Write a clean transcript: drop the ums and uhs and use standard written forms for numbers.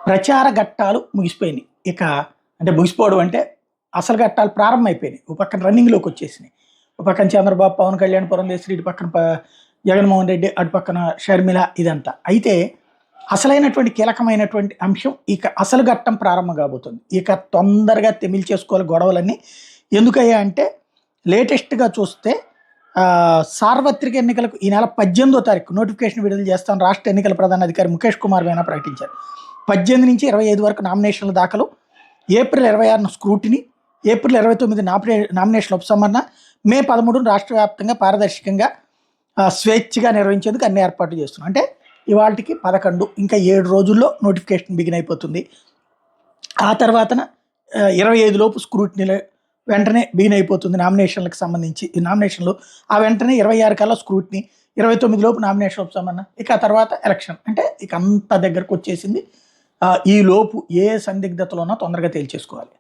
ప్రచార ఘట్టాలు ముగిసిపోయినాయి. ఇక అంటే ముగిసిపోవడం అంటే అసలు ఘట్టాలు ప్రారంభమైపోయినాయి. ఓ పక్కన రన్నింగ్‌లోకి వచ్చేసినాయి. ఓ పక్కన చంద్రబాబు, పవన్ కళ్యాణ్, పురంధేశ్వరి, ఇటు పక్కన జగన్మోహన్ రెడ్డి, అటు పక్కన షర్మిల ఇదంతా. అయితే అసలైనటువంటి కీలకమైనటువంటి అంశం ఇక అసలు ఘట్టం ప్రారంభం కాబోతుంది. ఇక తొందరగా తెమిల్చేసుకోవాలి గొడవలన్నీ. ఎందుకయ్యా అంటే లేటెస్ట్‌గా చూస్తే సార్వత్రిక ఎన్నికలకు ఈ నెల 18వ తారీఖు నోటిఫికేషన్ విడుదల చేస్తాను రాష్ట్ర ఎన్నికల ప్రధాన అధికారి ముఖేష్ కుమార్ మీనా ప్రకటించారు. 18 నుంచి 25 వరకు నామినేషన్ల దాఖలు, ఏప్రిల్ 26న స్క్రూటినీ, ఏప్రిల్ 29 నామినేషన్ల ఉపసంహరణ, మే 13 రాష్ట్ర వ్యాప్తంగా పారదర్శకంగా స్వేచ్ఛగా నిర్వహించేందుకు అన్ని ఏర్పాట్లు చేస్తున్నాం. అంటే ఇవాళకి 11 ఇంకా 7 రోజుల్లో నోటిఫికేషన్ బిగిన్ అయిపోతుంది. ఆ తర్వాతన 25 లోపు స్క్రూటినీ వెంటనే బిగిన్ అయిపోతుంది నామినేషన్లకు సంబంధించి. ఈ నామినేషన్లు ఆ వెంటనే 26 కల్లా స్క్రూటినీ, 29 లోపు నామినేషన్ ఉపసంహరణ, ఇక ఆ తర్వాత ఎలక్షన్. అంటే ఇక అంత దగ్గరకు వచ్చేసింది. ఈ లోపు ఏ సందిగ్ధతలో ఉన్నా తొందరగా తేల్చేసుకోవాలి.